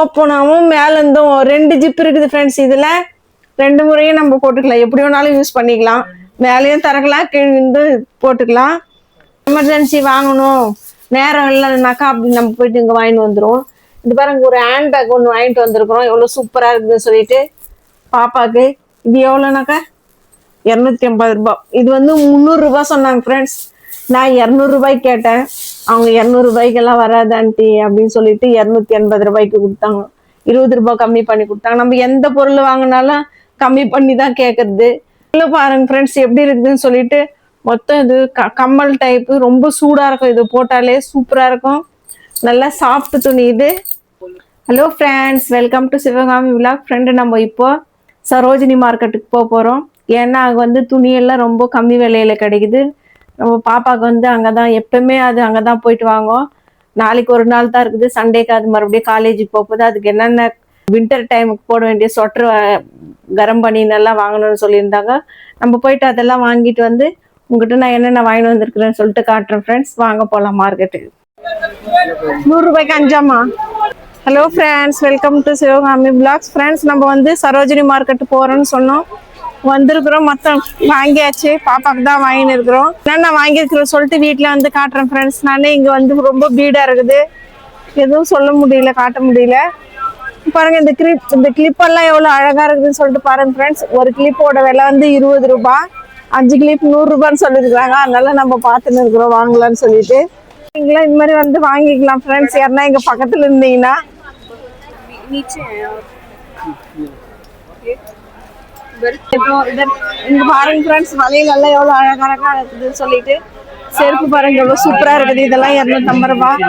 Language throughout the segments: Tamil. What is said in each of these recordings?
ஓப்பனாகவும் மேல இருந்தும் 2 ஜிப் இருக்குது ஃப்ரெண்ட்ஸ். இதுல 2 முறையும் நம்ம போட்டுக்கலாம், எப்படி வேணாலும் யூஸ் பண்ணிக்கலாம். மேலேயும் திறக்கலாம், கீழே போட்டுக்கலாம். எமர்ஜென்சி வாங்கணும் நேரம் இல்லைன்னாக்கா அப்படி நம்ம போயிட்டு இங்க வாங்கிட்டு வந்துடும். இது பாருங்க, ஒரு ஹேண்ட் பேக் ஒன்று வாங்கிட்டு வந்திருக்கிறோம், எவ்வளவு சூப்பரா இருக்குதுன்னு சொல்லிட்டு பாப்பாக்கு. இது எவ்வளோனாக்கா 250 ரூபாய். இது வந்து 300 ரூபாய் சொன்னாங்க ஃப்ரெண்ட்ஸ். நான் 200 ரூபாய்க்கு கேட்டேன். அவங்க 200 ரூபாய்க்கெல்லாம் வராது ஆண்டி அப்படின்னு சொல்லிட்டு 280 ரூபாய்க்கு கொடுத்தாங்க. 20 ரூபாய் கம்மி பண்ணி கொடுத்தாங்க. நம்ம எந்த பொருள் வாங்கினாலும் கம்மி பண்ணி தான் கேட்கறது. பாருங்க ஃப்ரெண்ட்ஸ் எப்படி இருக்குதுன்னு சொல்லிட்டு. மொத்தம் இது கம்மல் டைப்பு, ரொம்ப சூடா இருக்கும். இது போட்டாலே சூப்பரா இருக்கும், நல்லா சாஃப்ட் துணி இது. Hello friends, welcome to Sivakami vlog. Friend, நம்ம இப்போ சரோஜினி மார்க்கெட்டுக்கு போகிறோம். ஏன்னா அங்கே வந்து துணியெல்லாம் ரொம்ப கம்மி விலையில கிடைக்குது. நம்ம பாப்பாவுக்கு வந்து அங்கே தான் எப்பவுமே அது அங்கே தான் போயிட்டு வாங்குவோம். நாளைக்கு ஒரு நாள் தான் இருக்குது, சண்டேக்கு அது மறுபடியும் காலேஜுக்கு போகுது. அதுக்கு என்னென்ன வின்டர் டைமுக்கு போட வேண்டிய சொட்டர், கரம் பனியனெல்லாம் வாங்கணும்னு சொல்லியிருந்தாங்க. நம்ம போயிட்டு அதெல்லாம் வாங்கிட்டு வந்து உங்ககிட்ட நான் என்னென்ன வாங்கிட்டு வந்திருக்கிறேன்னு சொல்லிட்டு காட்டுறேன் ஃப்ரெண்ட்ஸ். வாங்க போகலாம் மார்க்கெட்டுக்கு. 100 ரூபாய்க்கு 5ஆமா? Hello friends, welcome to Sivakami vlogs. Friends, நம்ம வந்து சரோஜினி மார்க்கெட்டு போகிறோன்னு சொன்னோம், வந்திருக்கிறோம். மொத்தம் வாங்கியாச்சு, பாப்பாக்கு தான் வாங்கின்னு இருக்கிறோம். என்னென்ன வாங்கியிருக்கிறோம் சொல்லிட்டு வீட்டில் வந்து காட்டுறேன் ஃப்ரெண்ட்ஸ். நானே இங்கே வந்து ரொம்ப பீடாக இருக்குது, எதுவும் சொல்ல முடியல, காட்ட முடியல. பாருங்க, இந்த கிளிப்பெல்லாம் எவ்வளோ அழகாக இருக்குதுன்னு சொல்லிட்டு பாருங்க ஃப்ரெண்ட்ஸ். ஒரு கிளிப்போட விலை வந்து 20 ரூபாய், 5 கிளிப் 100 ரூபான்னு சொல்லியிருக்கிறாங்க. அதனால நம்ம பார்த்துன்னு இருக்கிறோம் வாங்கலான்னு சொல்லிட்டு. நீங்களும் இந்த மாதிரி வந்து வாங்கிக்கலாம் ஃப்ரெண்ட்ஸ், யாருன்னா எங்கள் பக்கத்தில் இருந்தீங்கன்னா. இங்க பாருங்க ஃப்ரெண்ட்ஸ், வலையிலெல்லாம் எவ்வளோ அழகழகா இருக்குதுன்னு சொல்லிட்டு. செருப்பு பாருங்க எவ்வளோ சூப்பரா இருக்குது. இதெல்லாம் 250 ரூபாய்.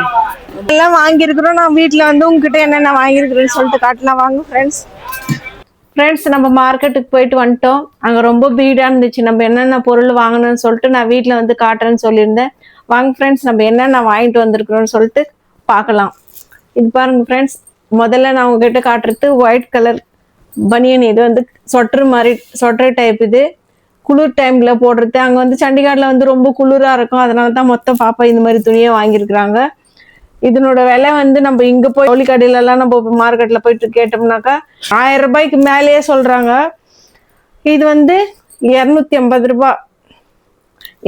எல்லாம் வாங்கியிருக்கிறோம். நான் வீட்டில் வந்து உங்ககிட்ட என்னென்ன வாங்கியிருக்கிறேன்னு சொல்லிட்டு காட்டலாம் வாங்க ஃப்ரெண்ட்ஸ். ஃப்ரெண்ட்ஸ், நம்ம மார்க்கெட்டுக்கு போயிட்டு வந்துட்டோம். அங்கே ரொம்ப பீடாக இருந்துச்சு. நம்ம என்னென்ன பொருள் வாங்கணும்னு சொல்லிட்டு நான் வீட்டில் வந்து காட்டுறேன்னு சொல்லியிருந்தேன். வாங்க ஃப்ரெண்ட்ஸ், நம்ம என்னென்ன வாங்கிட்டு வந்திருக்கிறோம்னு சொல்லிட்டு பார்க்கலாம். இது பாருங்க ஃப்ரெண்ட்ஸ், முதல்ல நான் உங்ககிட்ட காட்டுறது ஒயிட் கலர் பனியன். இது வந்து சொட்டர் டைப். இது குளிர் டைம்ல போடுறது. அங்கே வந்து சண்டிகாட்டில் வந்து ரொம்ப குளிராக இருக்கும், அதனால தான் மொத்தம் பாப்பா இந்த மாதிரி துணியை வாங்கியிருக்கிறாங்க. இதனோட விலை வந்து நம்ம இங்கே போய் ஜவுளி கடையிலலாம் நம்ம மார்க்கெட்டில் போயிட்டு கேட்டோம்னாக்கா 1000 ரூபாய்க்கு மேலேயே சொல்கிறாங்க. இது வந்து 250 ரூபாய்,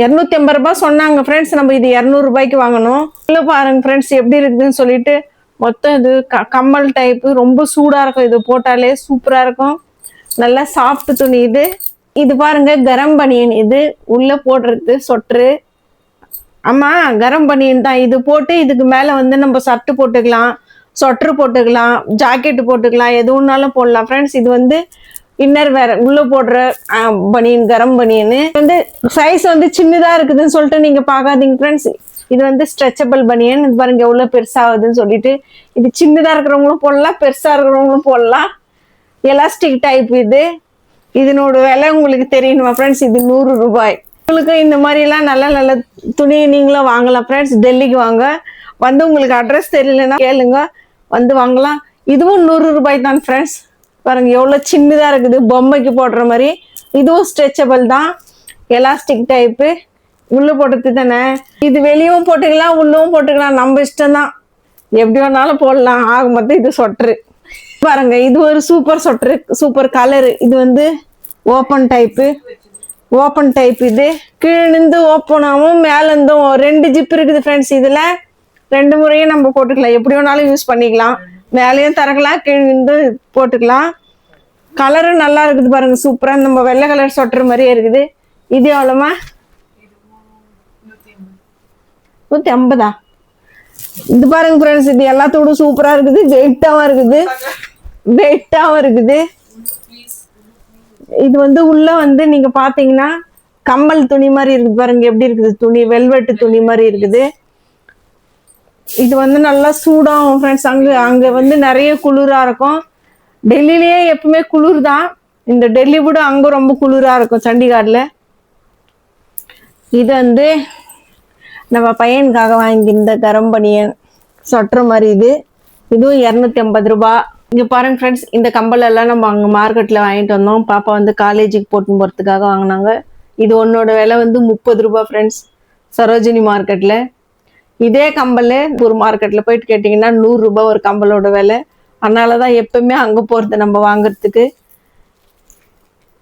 250 ரூபாய் சொன்னாங்க ஃப்ரெண்ட்ஸ். நம்ம இது 200 ரூபாய்க்கு வாங்கணும். இல்லை பாருங்க ஃப்ரெண்ட்ஸ் எப்படி இருக்குதுன்னு சொல்லிட்டு. மொத்தம் இது கம்மல் டைப்பு, ரொம்ப சூடாக இருக்கும். இது போட்டாலே சூப்பராக இருக்கும், நல்லா சாஃப்ட் துணி இது. இது பாருங்க கரம் பனியன். இது உள்ள போடுறது சொட்ரு. ஆமா, கரம் பனியன் தான். இது போட்டு இதுக்கு மேலே வந்து நம்ம ஷர்ட் போட்டுக்கலாம், சொட்ரு போட்டுக்கலாம், ஜாக்கெட்டு போட்டுக்கலாம், எது ஒன்றாலும் போடலாம் ஃப்ரெண்ட்ஸ். இது வந்து இன்னர் வேற உள்ள போடுற பனியன், கரம் பனியன். வந்து சைஸ் வந்து சின்னதா இருக்குதுன்னு சொல்லிட்டு நீங்க பார்க்காதீங்க ஃப்ரெண்ட்ஸ். இது வந்து ஸ்ட்ரெச்சபிள் பனியன். இது பாருங்க எவ்வளவு பெருசாகுதுன்னு சொல்லிட்டு. இது சின்னதா இருக்கிறவங்களும் போடலாம், பெருசா இருக்கிறவங்களும் போடலாம். எலாஸ்டிக் டைப் இது. இதனோட விலை உங்களுக்கு தெரியணுமா ஃப்ரெண்ட்ஸ்? இது 100 ரூபாய். உங்களுக்கு இந்த மாதிரி எல்லாம் நல்ல நல்ல துணி நீங்களும் வாங்கலாம் ஃப்ரெண்ட்ஸ். டெல்லிக்கு வாங்க வந்து, உங்களுக்கு அட்ரஸ் தெரியலன்னா கேளுங்க, வந்து வாங்கலாம். இதுவும் 100 ரூபாய் தான் ஃப்ரெண்ட்ஸ். பாருங்க எவ்வளவு சின்னதா இருக்குது, பொம்மைக்கு போடுற மாதிரி. இதுவும் ஸ்ட்ரெச்சபிள் தான், எலாஸ்டிக் டைப்பு. உள்ள போடுறது தானே. இது வெளியும் போட்டுக்கலாம், உள்ளவும் போட்டுக்கலாம், நம்ம இஷ்டம் தான், எப்படி வேணாலும் போடலாம். ஆக மொத்தம் இது சொட்டரு பாருங்க. இது ஒரு சூப்பர் சொட்டரு, சூப்பர் கலரு. இது வந்து ஓப்பன் டைப்பு, ஓப்பன் டைப். இது கீழிருந்து ஓப்பனாகவும் மேலேருந்தும் 2 ஜிப் இருக்குது ஃப்ரெண்ட்ஸ். இதுல 2 முறையும் நம்ம போட்டுக்கலாம், எப்படி வேணாலும் யூஸ் பண்ணிக்கலாம். மேலேயும் திறக்கலாம், கீழிருந்து போட்டுக்கலாம். கலரும் நல்லா இருக்குது பாருங்க, சூப்பரா நம்ம வெள்ளை கலர் சொட்டர் மாதிரியே இருக்குது. இது எவ்வளோமா? 150. இது பாருங்க ஃப்ரெண்ட்ஸ், இது எல்லாத்தோட சூப்பரா இருக்குது, வெயிட்டாவும் இருக்குது, வெயிட்டாவும் இருக்குது. இது வந்து உள்ள வந்து நீங்க பாத்தீங்கன்னா கம்மல் துணி மாதிரி இருக்குது பாருங்க, எப்படி இருக்குது துணி, வெல்வெட்டு துணி மாதிரி இருக்குது. இது வந்து நல்லா சூடாகும் ஃப்ரெண்ட்ஸ். அங்க வந்து நிறைய குளிரா இருக்கும். டெல்லியிலேயே எப்பவுமே குளிர் தான். இந்த டெல்லி கூட அங்க ரொம்ப குளிரா இருக்கும், சண்டிகாட்ல. இது வந்து நம்ம பையனுக்காக வாங்கியிருந்த கரம் பனியன் சொட்டர் மாதிரி. இதுவும் 250 ரூபாய். இங்க பாருங்க ஃப்ரெண்ட்ஸ், இந்த கம்பல் எல்லாம் நம்ம அங்க மார்க்கெட்ல வாங்கிட்டு வந்தோம். பாப்பா வந்து காலேஜுக்கு போட்டு போறதுக்காக வாங்கினாங்க. இது ஒன்னோட விலை வந்து 30 ரூபாய் ஃப்ரெண்ட்ஸ், சரோஜினி மார்க்கெட்ல. இதே கம்பல் ஒரு மார்க்கெட்ல போயிட்டு கேட்டீங்கன்னா 100 ரூபாய் ஒரு கம்பலோட விலை. அதனாலதான் எப்பவுமே அங்க போறது நம்ம வாங்குறதுக்கு.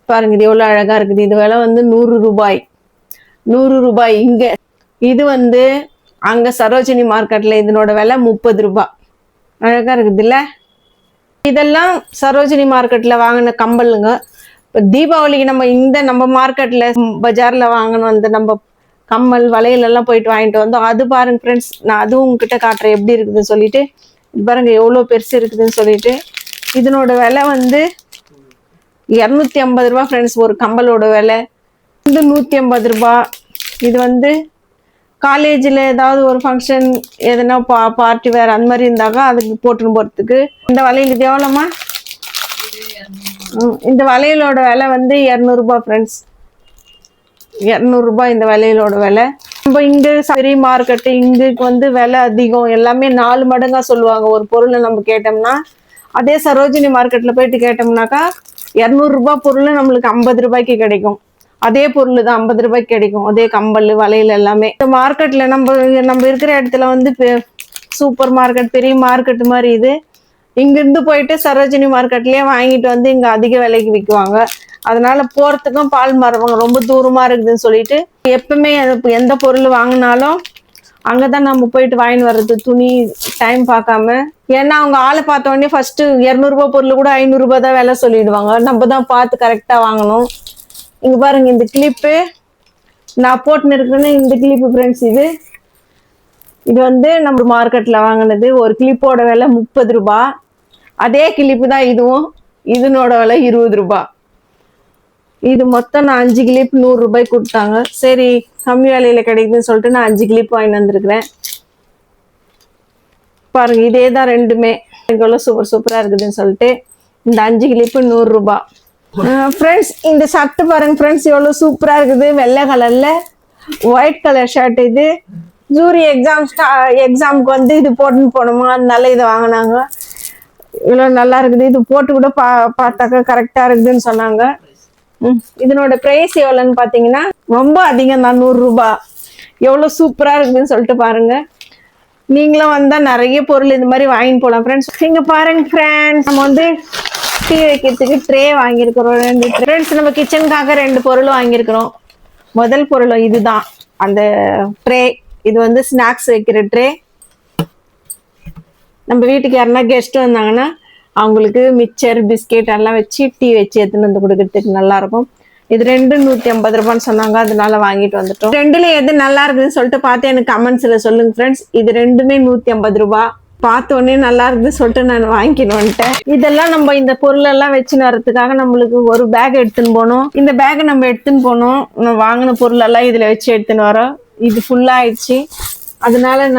பாருங்க இது எவ்வளவு அழகா இருக்குது. இது விலை வந்து 100 ரூபாய். 100 ரூபாய் இங்க. இது வந்து அங்க சரோஜினி மார்க்கெட்ல இதனோட விலை 30 ரூபாய். அழகா இருக்குது இல்ல. இதெல்லாம் சரோஜினி மார்க்கெட்ல வாங்கின கம்பலுங்க. தீபாவளிக்கு நம்ம மார்க்கெட்ல பஜார்ல வாங்கணும் அந்த நம்ம கம்மல் வளையல் எல்லாம் போயிட்டு வாங்கிட்டு வந்தோம். அது பாருங்க ஃப்ரெண்ட்ஸ், நான் அதுவும் உங்ககிட்ட காட்டுறேன் எப்படி இருக்குதுன்னு சொல்லிட்டு. பாருங்க எவ்வளவு பெருசு இருக்குதுன்னு சொல்லிட்டு. இதனோட விலை வந்து 250 ரூபாய் ஃப்ரெண்ட்ஸ். ஒரு கம்பலோட விலை வந்து 150 ரூபாய். இது வந்து காலேஜில் ஏதாவது ஒரு ஃபங்க்ஷன் எதுனா பார்ட்டி வேறு அந்த மாதிரி இருந்தாக்கா அதுக்கு போட்டுன்னு போகிறதுக்கு. இந்த வளையல் இது எவ்வளோமா? இந்த வளையலோட விலை வந்து 200 ரூபாய் ஃப்ரெண்ட்ஸ். 200 ரூபாய் இந்த வளையலோட விலை. நம்ம இங்கே சரி மார்க்கெட்டு இங்களுக்கு வந்து விலை அதிகம், எல்லாமே 4 மடங்கா சொல்லுவாங்க ஒரு பொருளை நம்ம கேட்டோம்னா. அதே சரோஜினி மார்க்கெட்டில் போயிட்டு கேட்டோம்னாக்கா 200 ரூபாய் பொருள் நம்மளுக்கு 50 ரூபாய்க்கு கிடைக்கும். அதே பொருள் தான் 50 ரூபாய்க்கு கிடைக்கும். அதே கம்பல் வளையல் எல்லாமே. இந்த மார்க்கெட்ல நம்ம இருக்கிற இடத்துல வந்து சூப்பர் மார்க்கெட் பெரிய மார்க்கெட் மாதிரி இது. இங்கிருந்து போயிட்டு சரோஜினி மார்க்கெட்லயே வாங்கிட்டு வந்து இங்க அதிக விலைக்கு விற்குவாங்க. அதனால போறதுக்கும் பால் மாறுவாங்க, ரொம்ப தூரமா இருக்குதுன்னு சொல்லிட்டு எப்பவுமே எந்த பொருள் வாங்கினாலும் அங்கதான் நம்ம போயிட்டு வாங்கிட்டு வர்றது. துணி டைம் பார்க்காம. ஏன்னா அவங்க ஆளை பார்த்த உடனே ஃபர்ஸ்ட் 200 ரூபாய் பொருள் கூட 500 ரூபாய் தான் விலை சொல்லிடுவாங்க. நம்ம தான் பார்த்து கரெக்டா வாங்கணும். இங்க பாருங்க இந்த கிளிப்பு நான் போட்டுன்னு இருக்கிறேன்னு இந்த கிளிப்பு ஃப்ரெண்ட்ஸ். இது வந்து நம்ம மார்க்கெட்ல வாங்கினது. ஒரு கிளிப்போட விலை 30 ரூபாய். அதே கிளிப்பு தான் இதுவும். இதனோட விலை 20 ரூபாய். இது மொத்தம் நான் 5 கிளிப் 100 ரூபாய் கொடுத்தாங்க. சரி கம்மி விலையில கிடைக்குதுன்னு சொல்லிட்டு நான் 5 கிளிப் வாங்கி வந்திருக்கிறேன். பாருங்க இதே தான் ரெண்டுமே எவ்வளவு சூப்பரா இருக்குதுன்னு சொல்லிட்டு இந்த 5 கிளிப்பு 100 ரூபாய். ஃப்ரெண்ட்ஸ் இந்த ஷர்ட் பாருங்க ஃப்ரெண்ட்ஸ் எவ்வளவு சூப்பரா இருக்குது. வெள்ளை கலர்ல ஒயிட் கலர் ஷர்ட். இது ஜூரி எக்ஸாமுக்கு வந்து இது போட்டுன்னு போனோமா, அதனால இதை வாங்கினாங்க. இவ்வளவு நல்லா இருக்குது. இது போட்டு கூட பார்த்தாக்கா கரெக்டா இருக்குதுன்னு சொன்னாங்க. இதனோட பிரைஸ் எவ்வளவுன்னு பாத்தீங்கன்னா ரொம்ப அதிகம் தான், 100 ரூபாய். எவ்வளவு சூப்பரா இருக்குதுன்னு சொல்லிட்டு பாருங்க. நீங்களும் வந்தா நிறைய பொருள் இந்த மாதிரி வாங்கிட்டு போலாம் ஃப்ரெண்ட்ஸ். இங்க பாருங்க ஃப்ரெண்ட்ஸ், நம்ம வந்து டீ வைக்கிறதுக்கு ட்ரே வாங்கியிருக்கிறோம் 2 ஃப்ரெண்ட்ஸ். நம்ம கிச்சனுக்காக 2 பொருள் வாங்கியிருக்கிறோம். முதல் பொருள் இதுதான் அந்த ட்ரே. இது வந்து ஸ்நாக்ஸ் வைக்கிற ட்ரே. நம்ம வீட்டுக்கு யாருன்னா கெஸ்ட் வந்தாங்கன்னா அவங்களுக்கு மிக்சர் பிஸ்கெட் எல்லாம் வச்சு டீ வச்சு எடுத்துன்னு வந்து கொடுக்கறதுக்கு நல்லா இருக்கும். இது 2 150 ரூபான்னு சொன்னாங்க, அதனால வாங்கிட்டு வந்துட்டோம். 2ல எது நல்லா இருக்குதுன்னு சொல்லிட்டு பார்த்து எனக்கு கமெண்ட்ஸ்ல சொல்லுங்க ஃப்ரெண்ட்ஸ். இது 2மே 150 ரூபாய். பார்த்த உடனே நல்லா இருக்குதுன்னு சொல்லிட்டு நான் வாங்கிட்டு வந்துட்டேன். இதெல்லாம் நம்ம இந்த பொருள் எல்லாம் வச்சுன்னு வரதுக்காக நம்மளுக்கு ஒரு பேக் எடுத்துன்னு போனோம். இந்த பேக்கை நம்ம எடுத்துன்னு போனோம். வாங்கின பொருள் எல்லாம் இதுல வச்சு எடுத்துன்னு வரோம். இது ஃபுல்லா ஆயிடுச்சு. அதனால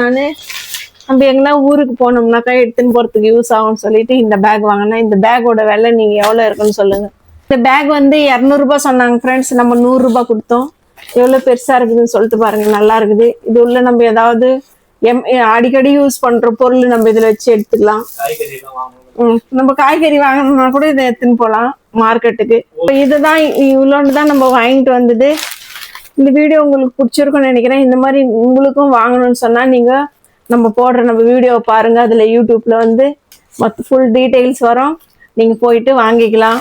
நம்ம எங்கன்னா ஊருக்கு போனோம்னாக்கா எடுத்துன்னு போறதுக்கு யூஸ் ஆகும்னு சொல்லிட்டு இந்த பேக் வாங்கினேன். இந்த பேக்கோட விலை நீங்க எவ்வளவு இருக்குன்னு சொல்லுங்க. இந்த பேக் வந்து 200 ரூபாய் சொன்னாங்க ஃப்ரெண்ட்ஸ். நம்ம 100 ரூபாய் கொடுத்தோம். எவ்வளவு பெருசா இருக்குதுன்னு சொல்லிட்டு பாருங்க, நல்லா இருக்குது. இது உள்ள நம்ம ஏதாவது அடிக்கடி யூஸ் பண்ற பொருள் நம்ம இதுல வச்சு எடுத்துக்கலாம். நம்ம காய்கறி வாங்கணும்னா கூட இதை எடுத்துன்னு போலாம் மார்க்கெட்டுக்கு. இதுதான் இவ்வளோன்னு நம்ம வாங்கிட்டு வந்தது. இந்த வீடியோ உங்களுக்கு பிடிச்சிருக்கும்னு நினைக்கிறேன். இந்த மாதிரி உங்களுக்கும் வாங்கணும்னு சொன்னா நீங்க நம்ம வீடியோவை பாருங்க. அதுல யூடியூப்ல வந்து மொத்த ஃபுல் டீட்டெயில்ஸ் வரும். நீங்க போயிட்டு வாங்கிக்கலாம்.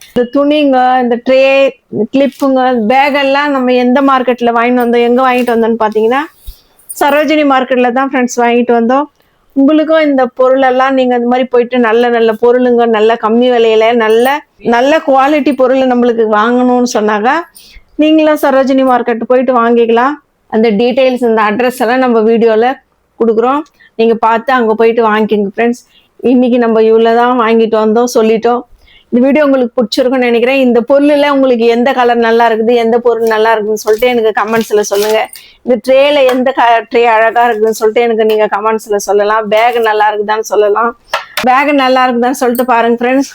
இந்த துணிங்க, இந்த ட்ரே, கிளிப்புங்க, பேக் எல்லாம் நம்ம எந்த மார்க்கெட்ல வாங்கிட்டு வந்தோம், எங்க வாங்கிட்டு வந்தோம்னு பாத்தீங்கன்னா சரோஜினி மார்க்கெட்ல தான் ஃப்ரெண்ட்ஸ் வாங்கிட்டு வந்தோம். உங்களுக்கும் இந்த பொருள் எல்லாம் நீங்க இந்த மாதிரி போயிட்டு நல்ல நல்ல பொருளுங்க, நல்ல கம்மி விலையில நல்ல குவாலிட்டி பொருள் நம்மளுக்கு வாங்கணும்னு சொன்னாங்க, நீங்களும் சரோஜினி மார்க்கெட் போயிட்டு வாங்கிக்கலாம். அந்த டீட்டெயில்ஸ், இந்த அட்ரஸ் எல்லாம் நம்ம வீடியோல கொடுக்குறோம். நீங்க பார்த்து அங்க போயிட்டு வாங்கிக்கோங்க ஃப்ரெண்ட்ஸ். இன்னைக்கு நம்ம இவ்வளவுதான் வாங்கிட்டு வந்தோம், சொல்லிட்டோம். இந்த வீடியோ உங்களுக்கு பிடிச்சிருக்கும்னு நினைக்கிறேன். இந்த பொருள்ல உங்களுக்கு எந்த கலர் நல்லா இருக்குது, எந்த பொருள் நல்லா இருக்குதுன்னு சொல்லிட்டு எனக்கு கமெண்ட்ஸ்ல சொல்லுங்க. இந்த ட்ரேல எந்த ட்ரே அழகா இருக்குதுன்னு சொல்லிட்டு எனக்கு நீங்க கமெண்ட்ஸ்ல சொல்லலாம். பேக் நல்லா இருக்குதான்னு சொல்லலாம். பேக் நல்லா இருக்குதான்னு சொல்லிட்டு பாருங்க ஃப்ரெண்ட்ஸ்.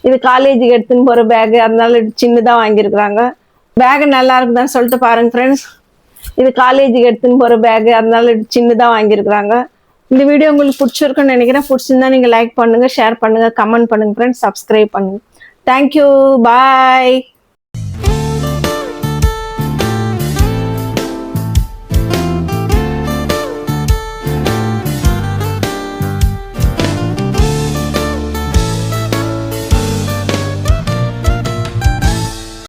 இது காலேஜுக்கு எடுத்துன்னு போற பேக், அதனால சின்னதா வாங்கியிருக்கிறாங்க. பேக் நல்லா இருக்குதான்னு சொல்லிட்டு பாருங்க ஃப்ரெண்ட்ஸ். இது காலேஜுக்கு எடுத்துன்னு போற பேக், அதனால சின்னதா வாங்கியிருக்கிறாங்க. இந்த வீடியோ உங்களுக்கு பிடிச்சிருக்குன்னு நினைக்கிறேன். பிடிச்சிருந்தா நீங்க லைக் பண்ணுங்க, ஷேர் பண்ணுங்க, கமெண்ட் பண்ணுங்க ஃப்ரெண்ட்ஸ், சப்ஸ்கிரைப் பண்ணுங்க. தேங்க்யூ, பாய்.